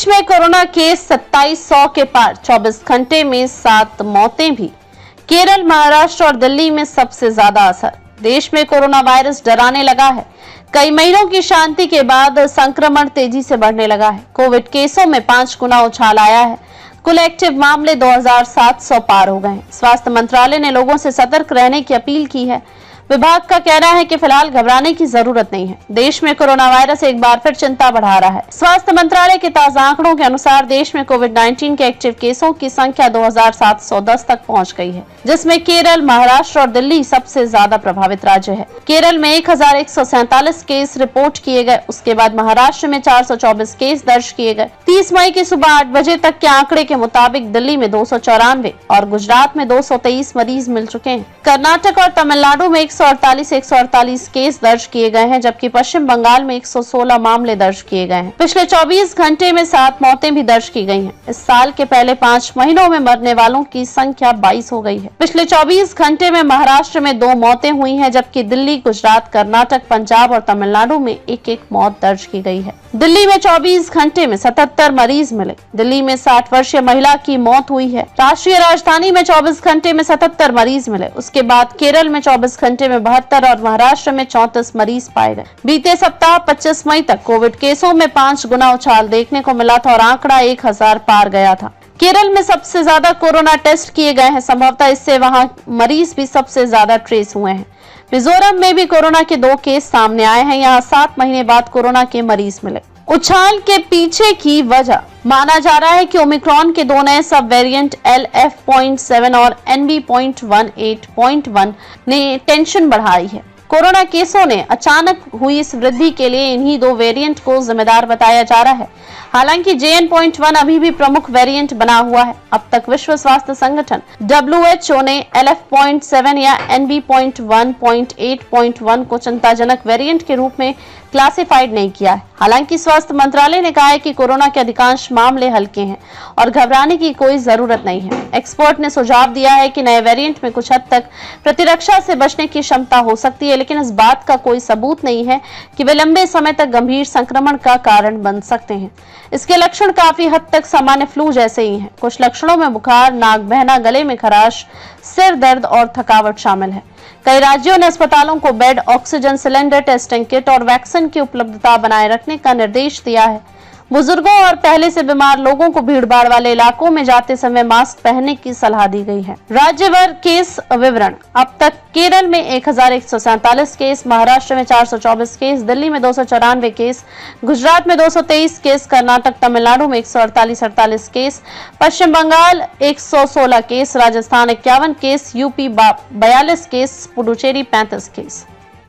देश में corona case 2700 के पार, 24 घंटे में 7 मौतें भी। केरल, महाराष्ट्र और दिल्ली में सबसे ज्यादा असर। देश में कोरोना वायरस डराने लगा है। कई महीनों की शांति के बाद संक्रमण तेजी से बढ़ने लगा है। कोविड केसों में 5 गुना उछाल आया है। कुल एक्टिव मामले 2700 पार हो गए हैं। स्वास्थ्य मंत्रालय ने लोगों से सतर्क रहने की अपील की है। विभाग का कहना है कि फिलहाल घबराने की जरूरत नहीं है। देश में कोरोना वायरस एक बार फिर चिंता बढ़ा रहा है। स्वास्थ्य मंत्रालय के ताजा आंकड़ों के अनुसार देश में कोविड-19 के एक्टिव केसों की संख्या 2710 तक पहुंच गई है, जिसमें केरल, महाराष्ट्र और दिल्ली सबसे ज्यादा प्रभावित राज्य है। केरल में 1147 केस रिपोर्ट किए गए। उसके बाद महाराष्ट्र में 424 केस दर्ज किए गए। 30 मई की सुबह 8 बजे तक के आंकड़े के मुताबिक दिल्ली में 294 और गुजरात में 223 मरीज मिल चुके हैं। कर्नाटक और तमिलनाडु में 148 केस दर्ज किए गए हैं, जबकि पश्चिम बंगाल में 116 मामले दर्ज किए गए हैं। पिछले 24 घंटे में 7 मौतें भी दर्ज की गई हैं। इस साल के पहले 5 महीनों में मरने वालों की संख्या 22 हो गई है। पिछले 24 घंटे में महाराष्ट्र में 2 मौतें हुई हैं, जबकि दिल्ली, गुजरात, कर्नाटक, पंजाब और तमिलनाडु में एक मौत दर्ज की गई है। दिल्ली में 24 घंटे में 77 मरीज मिले। दिल्ली में 60 वर्षीय महिला की मौत हुई है। राष्ट्रीय राजधानी में 24 घंटे में 77 मरीज मिले। उसके बाद केरल में 24 घंटे में 72 और महाराष्ट्र में 34 मरीज पाए गए। बीते सप्ताह 25 मई तक कोविड केसों में 5 गुना उछाल देखने को मिला था और आंकड़ा 1000 पार गया था। केरल में सबसे ज्यादा कोरोना टेस्ट किए गए हैं। संभवतः इससे वहां मरीज भी सबसे ज्यादा ट्रेस हुए हैं। मिजोरम में भी कोरोना के 2 केस सामने आए हैं। यहाँ 7 महीने बाद कोरोना के मरीज मिले। उछाल के पीछे की वजह माना जा रहा है कि ओमिक्रॉन के 2 नए सब वेरिएंट LF.7 और NB.18.1 ने टेंशन बढ़ाई है। कोरोना केसों ने अचानक हुई इस वृद्धि के लिए इन्हीं 2 वेरिएंट को जिम्मेदार बताया जा रहा है। हालांकि JN.1 अभी भी प्रमुख वेरिएंट बना हुआ है। अब तक विश्व स्वास्थ्य संगठन WHO ने LF.7 या NB.1.8.1 को चिंताजनक वेरिएंट के रूप में क्लासिफाइड नहीं किया है। हालांकि स्वास्थ्य मंत्रालय ने कहा है कि कोरोना के अधिकांश मामले हल्के हैं और घबराने की कोई जरूरत नहीं है। एक्सपर्ट ने सुझाव दिया है कि नए वेरिएंट में कुछ हद तक प्रतिरक्षा से बचने की क्षमता हो सकती है, लेकिन इस बात का कोई सबूत नहीं है कि वे लंबे समय तक गंभीर संक्रमण का कारण बन सकते हैं। इसके लक्षण काफी हद तक सामान्य फ्लू जैसे ही हैं। कुछ लक्षणों में बुखार, नाक बहना, गले में खराश, सिर दर्द और थकावट शामिल है। कई राज्यों ने अस्पतालों को bed, oxygen cylinder, testing kit और वैक्सीन की उपलब्धता बनाए रखने का निर्देश दिया है। बुजुर्गों और पहले से बीमार लोगों को भीड़भाड़ वाले इलाकों में जाते समय मास्क पहनने की सलाह दी गई है। राज्यभर केस विवरण। अब तक केरल में 1147 केस, महाराष्ट्र में 424 केस, दिल्ली में 294 केस, गुजरात में 223 केस, कर्नाटक, तमिलनाडु में 148 case, Paschim Bengal 116 case, Rajasthan 51 case, UP 42 case, Puducherry 35 case.